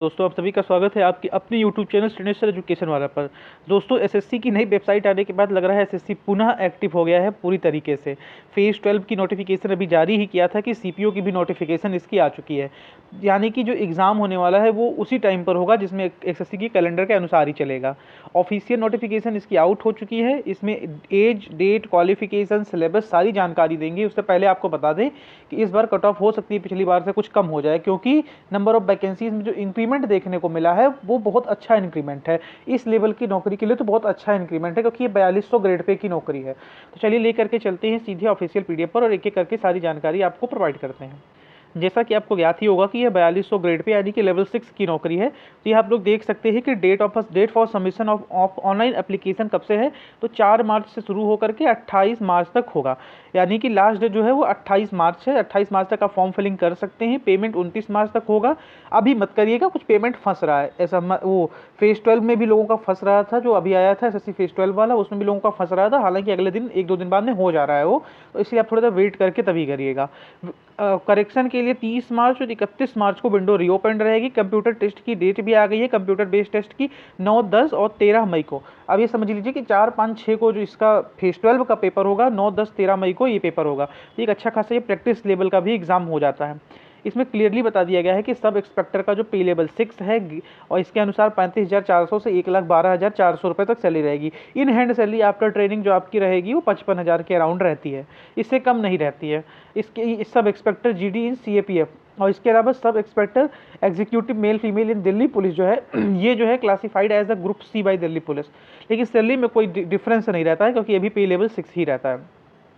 दोस्तों आप सभी का स्वागत है आपकी अपनी यूट्यूब चैनल स्टूडेंट एजुकेशन वाला पर। दोस्तों एसएससी की नई वेबसाइट आने के बाद लग रहा है एसएससी पुनः एक्टिव हो गया है पूरी तरीके से। फेज 12 की नोटिफिकेशन अभी जारी ही किया था कि सीपीओ की भी नोटिफिकेशन इसकी आ चुकी है, यानी कि जो एग्ज़ाम होने वाला है वो उसी टाइम पर होगा जिसमें एसएससी की कैलेंडर के अनुसार ही चलेगा। ऑफिशियल नोटिफिकेशन इसकी आउट हो चुकी है। इसमें एज, डेट, क्वालिफिकेशन, सिलेबस सारी जानकारी देंगे। उससे पहले आपको बता दें कि इस बार कट ऑफ हो सकती है पिछली बार से कुछ कम हो जाए, क्योंकि नंबर ऑफ वैकेंसीज में जो इंक्रीमेंट देखने को मिला है वो बहुत अच्छा इंक्रीमेंट है। इस लेवल की नौकरी के लिए तो बहुत अच्छा इंक्रीमेंट है, क्योंकि ये 4200 ग्रेड पे की नौकरी है। तो चलिए लेकर के चलते हैं सीधे ऑफिशियल पीडीएफ पर और एक एक करके सारी जानकारी आपको प्रोवाइड करते हैं। जैसा कि आपको ज्ञात ही होगा कि यह 4200 ग्रेड पे यानी कि लेवल 6 की नौकरी है। तो ये आप लोग देख सकते हैं कि date for submission of online application कब से है, तो 4 मार्च से शुरू होकर के 28 मार्च तक होगा। यानी कि लास्ट डेट जो है वो 28 मार्च है। 28 मार्च तक आप फॉर्म फिलिंग कर सकते हैं। पेमेंट 29 मार्च तक होगा। अभी मत करिएगा, कुछ पेमेंट फंस रहा है ऐसा वो फेज 12 में भी लोगों का फंस रहा था, जो अभी आया था एसएससी फेज 12 वाला, उसमें भी लोगों का फंस रहा था। हालांकि अगले दिन 1-2 दिन बाद में हो जा रहा है वो, तो इसलिए आप थोड़ा सा वेट करके तभी करिएगा। करेक्शन के लिए 30 मार्च और 31 मार्च को विंडो रीओपन रहेगी। कंप्यूटर टेस्ट की डेट भी आ गई है, कंप्यूटर बेस्ड टेस्ट की 9, 10 और 13 मई को। अब ये समझ लीजिए कि 4, 5, 6 को जो इसका फेज 12 का पेपर होगा, 9, 10, 13 मई को ये पेपर होगा। तो एक अच्छा खासा ये प्रैक्टिस लेवल का भी एग्जाम हो जाता है। इसमें क्लियरली बता दिया गया है कि सब एक्सपेक्टर का जो पे लेवल 6 है और इसके अनुसार 35,400 से 1,12,400 रुपये तक सैलरी रहेगी। In hand salary after training जो आपकी रहेगी वो 55,000 के अराउंड रहती है, इससे कम नहीं रहती है। इसके सब एक्सपेक्टर जीडी इन सीएपीएफ और इसके अलावा sub inspector executive male female in Delhi police जो है ये जो है classified as a group C by Delhi police. लेकिन सैलरी में कोई डिफरेंस नहीं रहता है, क्योंकि अभी पे लेवल 6 ही रहता है।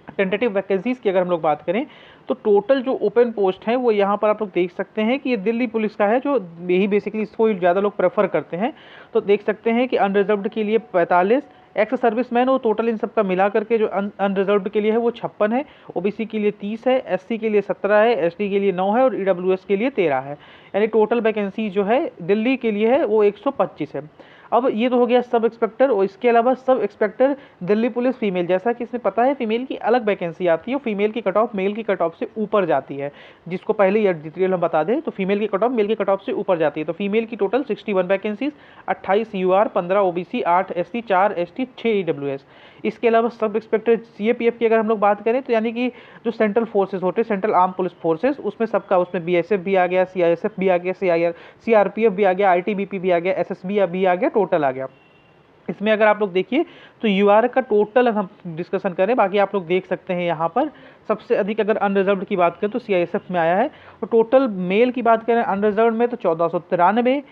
टेंटेटिव वैकेंसीज की अगर हम लोग बात करें तो टोटल जो ओपन पोस्ट है वो यहाँ पर आप लोग देख सकते हैं कि ये दिल्ली पुलिस का है, जो यही बेसिकली इसको ज़्यादा लोग प्रेफर करते हैं। तो देख सकते हैं कि अनरिजर्व्ड के लिए 45, एक्स सर्विसमैन वो टोटल इन सबका मिला करके जो अनरिजर्व्ड के लिए है वो 56 है, ओबीसी के लिए 30 है, एससी के लिए 17 है, एसटी के लिए 9 है और ईडब्ल्यूएस के लिए 13 है। यानी टोटल वैकेंसी जो है दिल्ली के लिए है वो 125 है। अब ये तो हो गया सब एक्सपेक्टर, और इसके अलावा सब एक्सपेक्टर दिल्ली पुलिस फीमेल, जैसा कि इसमें पता है फीमेल की अलग वैकेंसी आती है, फीमेल की कट ऑफ मेल की कट ऑफ से ऊपर जाती है, जिसको पहले ये डिटेल हम बता दें। तो फीमेल की कट ऑफ मेल की कट ऑफ से ऊपर जाती है। तो फीमेल की total 61 vacancies, 28 UR, 15 OBC, 8 SC, 4 ST, 6 EWS. इसके अलावा सब एक्सपेक्टर सीएपीएफ की अगर हम लोग बात करें तो यानी कि जो सेंट्रल फोर्सेज होते हैं, सेंट्रल आर्म पुलिस फोर्सेज, उसमें सबका, उसमें बीएसएफ भी आ गया, सीआईएसएफ भी आ गया, सीआरपीएफ भी आ गया, आईटीबीपी भी आ गया, एसएसबी भी आ गया, टोटल आ गया। इसमें अगर आप लोग देखिए तो यूआर का टोटल हम डिस्कशन करें, बाकी आप लोग देख सकते हैं यहाँ पर सबसे अधिक अगर अनरिजर्व्ड की बात करें तो सीआईएसएफ में आया है। तो टोटल मेल की बात करें अनरिजर्व्ड में तो 1493,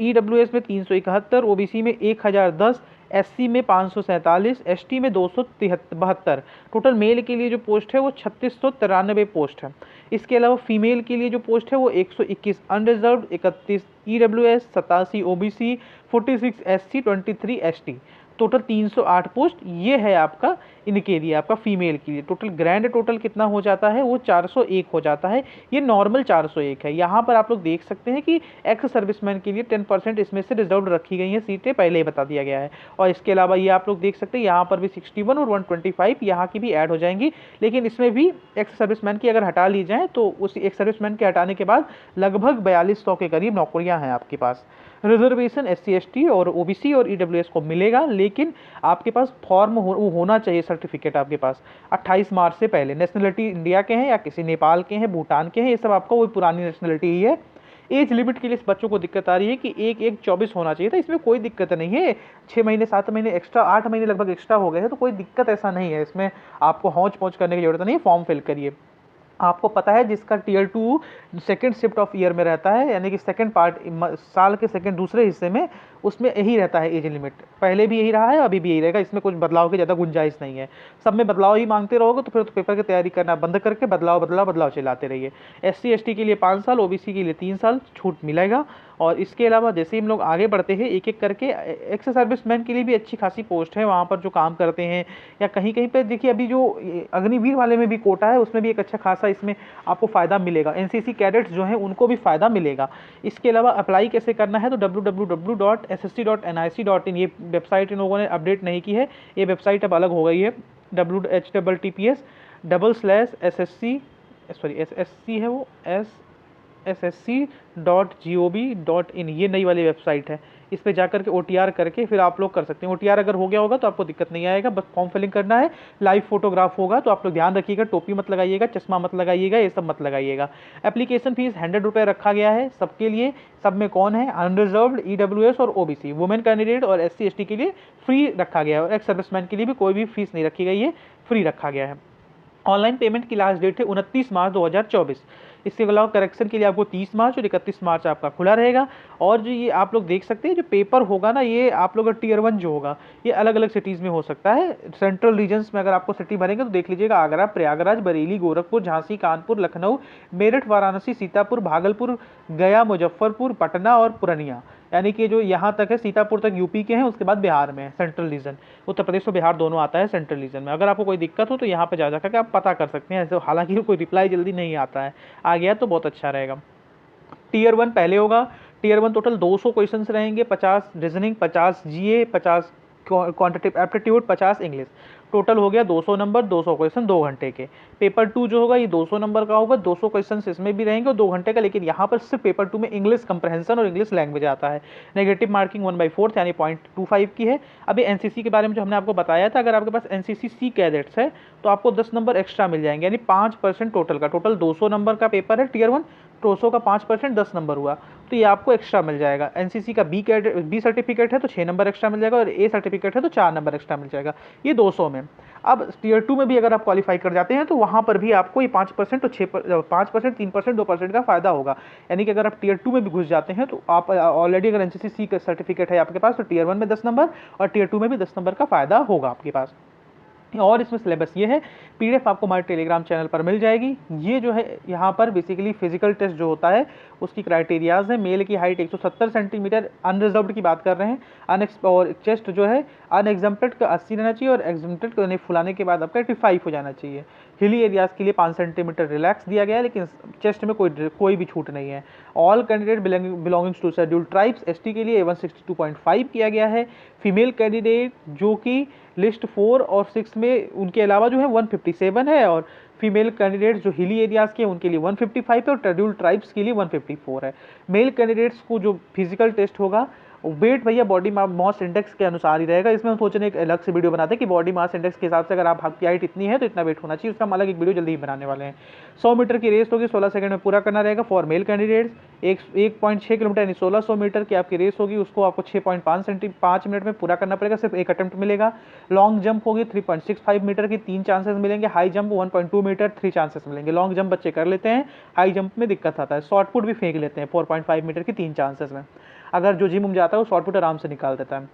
ईडब्ल्यूएस में 371, ओबीसी में 1010, एससी में 547, एसटी में 272। टोटल मेल के लिए जो पोस्ट है वो 3693 पोस्ट है। इसके अलावा फीमेल के लिए जो पोस्ट है वो 121 unreserved, 31 EWS, 87 OBC, 46 SC, 23 ST. Total 308 post ये है आपका इनके लिए, आपका फीमेल के लिए। टोटल ग्रैंड टोटल कितना हो जाता है वो 401 हो जाता है। ये नॉर्मल 401 है। यहाँ पर आप लोग देख सकते हैं कि एक्स सर्विसमैन के लिए 10% इसमें से रिजर्व रखी गई हैं सीटें, पहले ही बता दिया गया है। और इसके अलावा ये आप लोग देख सकते हैं यहाँ पर भी 61 और 125 यहाँ की भी ऐड हो जाएंगी। लेकिन इसमें भी एक्स सर्विसमैन की अगर हटा ली जाए तो उस एक्स सर्विसमैन के हटाने के बाद लगभग 4200 के करीब नौकरियाँ हैं आपके पास। रिजर्वेशन एससी, एसटी और ओबीसी और ईडब्ल्यूएस को मिलेगा, लेकिन आपके पास फॉर्म वो होना चाहिए, सर्टिफिकेट आपके पास 28 मार्च से पहले। नेशनलिटी इंडिया के हैं या किसी नेपाल के हैं, भूटान के हैं, ये सब आपका वही पुरानी नेशनलिटी ही है। एज लिमिट के लिए इस बच्चों को दिक्कत आ रही है कि 1-1-24 होना चाहिए था। इसमें कोई दिक्कत नहीं है, 6 महीने 7 महीने एक्स्ट्रा, 8 महीने लगभग एक्स्ट्रा हो गए हैं, तो कोई दिक्कत ऐसा नहीं है। इसमें आपको हौच पौच करने की जरूरत नहीं है, फॉर्म फिल करिए। आपको पता है जिसका tier 2 second shift of year में रहता है, यानी कि सेकेंड पार्ट, साल के सेकेंड दूसरे हिस्से में, उसमें यही रहता है एज लिमिट। पहले भी यही रहा है, अभी भी यही रहेगा। इसमें कुछ बदलाव की ज़्यादा गुंजाइश नहीं है। सब में बदलाव ही मांगते रहोगे तो फिर तो पेपर की तैयारी करना बंद करके बदलाव चलाते रहिए। एससी एसटी के लिए 5 साल, ओबीसी के लिए 3 साल छूट मिलेगा। और इसके अलावा जैसे ही हम लोग आगे बढ़ते हैं एक एक करके, एक्स सर्विसमैन के लिए भी अच्छी खासी पोस्ट है वहाँ पर जो काम करते हैं, या कहीं कहीं पर देखिए अभी जो अग्निवीर वाले में भी कोटा है, उसमें भी एक अच्छा खासा इसमें आपको फ़ायदा मिलेगा। एनसीसी कैडेट्स जो हैं उनको भी फ़ायदा मिलेगा। इसके अलावा अप्लाई कैसे करना है तो www.ssc.nic.in ये वेबसाइट इन लोगों ने अपडेट नहीं की है, ये वेबसाइट अब अलग हो गई है। WHTTPS/SSC, सॉरी SSC है वो, ssc.gov.in, ये नई वाली वेबसाइट है। इस पे जाकर के OTR करके फिर आप लोग कर सकते हैं। OTR अगर हो गया होगा तो आपको दिक्कत नहीं आएगा, बस फॉर्म फिलिंग करना है। लाइव फोटोग्राफ होगा, तो आप लोग ध्यान रखिएगा, टोपी मत लगाइएगा, चश्मा मत लगाइएगा, ये सब मत लगाइएगा। एप्लीकेशन फीस 100 रुपये रखा गया है सबके लिए। सब में कौन है, अनरिजर्व्ड, EWS और OBC, वुमेन कैंडिडेट और SC ST के लिए फ्री रखा गया है, और एक्स सर्विसमैन के लिए भी कोई भी फीस नहीं रखी गई है, फ्री रखा गया है। ऑनलाइन पेमेंट की लास्ट डेट है 29 मार्च 2024। इसके अलावा करेक्शन के लिए आपको 30 मार्च और 31 मार्च आपका खुला रहेगा। और जो ये आप लोग देख सकते हैं, जो पेपर होगा ना, ये आप लोग का Tier 1 जो होगा, ये अलग अलग सिटीज़ में हो सकता है। सेंट्रल रीजन्स में अगर आपको सिटी भरेंगे तो देख लीजिएगा, आगरा, प्रयागराज, बरेली, गोरखपुर, झांसी, कानपुर, लखनऊ, मेरठ, वाराणसी, सीतापुर, भागलपुर, गया, मुजफ्फरपुर, पटना और पूर्णिया, यानी कि जो यहाँ तक है, सीतापुर तक यूपी के हैं, उसके बाद बिहार में है सेंट्रल रीजन। उत्तर प्रदेश और बिहार दोनों आता है सेंट्रल रीजन में। अगर आपको कोई दिक्कत हो तो यहाँ पे जा करके आप पता कर सकते हैं। ऐसे हालांकि कोई रिप्लाई जल्दी नहीं आता है, आ गया तो बहुत अच्छा रहेगा। Tier 1 पहले होगा। Tier 1 टोटल 200 क्वेश्चंस रहेंगे, 50 reasoning, 50 GA, 50 quantitative aptitude, 50 English. Total हो गया 200 नंबर, 200 क्वेश्चन 2 घंटे के। पेपर 2 जो होगा ये 200 नंबर का होगा, 200 क्वेश्चन इसमें भी रहेंगे और 2 घंटे का। लेकिन यहाँ पर सिर्फ पेपर 2 में इंग्लिश कंप्रहेंशन और इंग्लिश लैंग्वेज आता है। नेगेटिव मार्किंग 1/4 यानी 0.25 की है। अभी NCC के बारे में जो हमने आपको बताया था, अगर आपके पास NCC C कैडेट्स है तो आपको 10 नंबर एक्स्ट्रा मिल जाएंगे, यानी 5% टोटल का। टोटल 200 नंबर का पेपर है Tier 1, 200 का 5% 10 नंबर हुआ, तो ये आपको एक्स्ट्रा मिल जाएगा। NCC का B सर्टिफिकेट है तो 6 नंबर एक्स्ट्रा मिल जाएगा, और A सर्टिफिकेट है तो 4 नंबर एक्स्ट्रा मिल जाएगा, ये 200 में। अब Tier 2 में भी अगर आप क्वालिफाई कर जाते हैं तो वहाँ पर भी आपको ये 5% और 5%, 3%, 2% का फायदा होगा। यानी कि अगर आप Tier 2 में भी घुस जाते हैं तो आप ऑलरेडी अगर NCC C का सर्टिफिकेट है आपके पास, तो Tier 1 में 10 नंबर और Tier 2 में भी 10 नंबर का फायदा होगा आपके पास। और इसमें सिलेबस ये है, PDF आपको हमारे टेलीग्राम चैनल पर मिल जाएगी। ये जो है यहाँ पर बेसिकली फिजिकल टेस्ट जो होता है उसकी क्राइटेरियाज है। मेल की हाइट 170 सेंटीमीटर, अनरिजर्व्ड की बात कर रहे हैं, और चेस्ट जो है अनएग्जम्प्टेड का 80 रहना चाहिए, और एग्जम्प्टेड को फुलाने के बाद आपका 85 हो जाना चाहिए। हिली एरियाज के लिए 5 सेंटीमीटर रिलैक्स दिया गया है, लेकिन चेस्ट में कोई भी छूट नहीं है। All candidate belongings to scheduled tribes, ST के लिए 162.5 किया गया है। फीमेल कैंडिडेट जो कि लिस्ट 4 और 6 में उनके अलावा जो है 157 है, और फीमेल कैंडिडेट्स जो हिली एरियाज़ के उनके लिए 155 है, और शेड्यूल्ड ट्राइब्स के लिए 154 है। मेल कैंडिडेट्स को जो फिजिकल टेस्ट होगा, वेट भैया बॉडी मास इंडेक्स के अनुसार ही रहेगा। इसमें हम सोच रहे हैं एक अलग से वीडियो बनाते हैं कि बॉडी मास इंडेक्स के हिसाब से अगर आपकी हाइट इतनी है तो इतना वेट होना चाहिए, उसका हम अलग एक वीडियो जल्दी ही बनाने वाले हैं। 100 मीटर की रेस होगी, 16 सेकंड में पूरा करना रहेगा फॉर मेल कैंडिडेट्स। 1.6 किलोमीटर यानी 1600 मीटर की आपकी रेस होगी, उसको आपको 6.5 मिनट में पूरा करना पड़ेगा, सिर्फ एक अटेम्प्ट मिलेगा। लॉन्ग जंप होगी 3.65 मीटर की, 3 चांसेस मिलेंगे। हाई जंप 1.2 मीटर, 3 चांसेस मिलेंगे। लॉन्ग जंप बच्चे कर लेते हैं, हाई जंप में दिक्कत आता है। शॉर्ट पुट भी फेंक लेते हैं 4.5 मीटर की, 3 चांसेस में। अगर जो जिम जाता है वो शॉर्ट पुट आराम से निकाल देता है।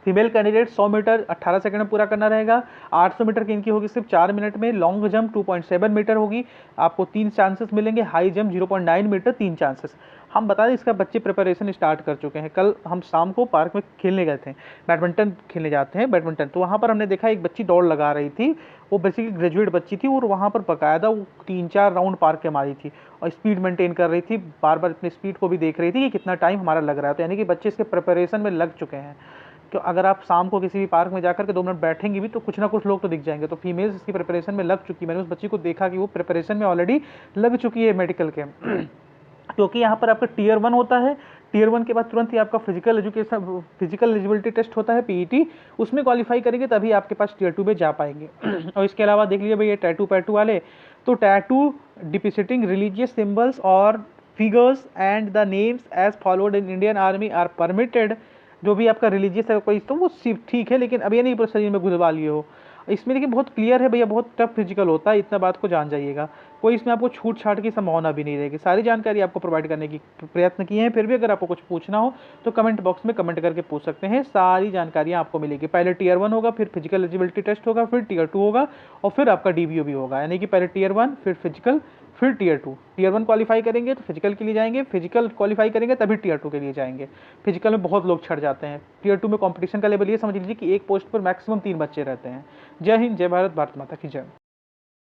फीमेल कैंडिडेट 100 मीटर 18 सेकंड में पूरा करना रहेगा। 800 मीटर की इनकी होगी सिर्फ 4 मिनट में। लॉन्ग जंप 2.7 मीटर होगी, आपको 3 चांसेस मिलेंगे। High jump 0.9 metre, 3 chances. हम बता दें इसका बच्चे प्रिपरेशन स्टार्ट कर चुके हैं। कल हम शाम को पार्क में खेलने गए थे, बैडमिंटन खेलने जाते हैं बैडमिंटन, तो वहाँ पर हमने देखा एक बच्ची दौड़ लगा रही थी। वो बेसिकली ग्रेजुएट बच्ची थी, और वहाँ पर बाकायदा वो 3-4 राउंड पार्क के मारी थी, और स्पीड मेंटेन कर रही थी, बार बार अपनी स्पीड को भी देख रही थी कि कितना टाइम हमारा लग रहा है। तो यानी कि बच्चे इसके प्रिपरेशन में लग चुके हैं। तो अगर आप शाम को किसी भी पार्क में जाकर के 2 मिनट बैठेंगे भी तो कुछ ना कुछ लोग तो दिख जाएंगे। तो फीमेल्स इसकी प्रिपरेशन में लग चुकी है। मैंने उस बच्ची को देखा कि वो प्रिपरेशन में ऑलरेडी लग चुकी है मेडिकल के। क्योंकि यहाँ पर आपका Tier 1 होता है, Tier 1 के बाद तुरंत ही आपका फिजिकल एलिजिबिलिटी टेस्ट होता है PET, उसमें क्वालिफाई करेंगे तभी आपके पास Tier 2 में जा पाएंगे। और इसके अलावा देख लीजिए भैया टैटू पैटू वाले, तो टैटू डिपिक्टिंग रिलीजियस सिंबल्स और figures and the names as followed in Indian army are permitted. जो भी आपका रिलीजियस है कोई तो वो सिर्फ ठीक है, लेकिन अब ये नहीं पूरे शरीर में घुसवा लिए हो। इसमें देखिए बहुत क्लियर है भैया, बहुत टफ फिजिकल होता है, इतना बात को जान जाइएगा। कोई इसमें आपको छूट छाट की संभावना भी नहीं रहेगी। सारी जानकारी आपको प्रोवाइड करने की प्रयत्न किए हैं। फिर भी अगर आपको कुछ पूछना हो तो कमेंट बॉक्स में कमेंट करके पूछ सकते हैं, सारी जानकारियाँ आपको मिलेगी। पहले Tier 1 होगा, फिर फिजिकल एलिजिबिलिटी टेस्ट होगा, फिर Tier 2 होगा, और फिर आपका DBO भी होगा। यानी कि पहले Tier 1, फिर फिजिकल, फिर Tier 2। Tier 1 क्वालिफाई करेंगे तो फिजिकल के लिए जाएंगे, फिजिकल क्वालिफाई करेंगे तभी Tier 2 के लिए जाएंगे। फिजिकल में बहुत लोग छड़ जाते हैं। Tier 2 में कंपटीशन का लेवल ये समझ लीजिए कि एक पोस्ट पर मैक्सिमम 3 बच्चे रहते हैं। जय हिंद, जय भारत, भारत माता की जय।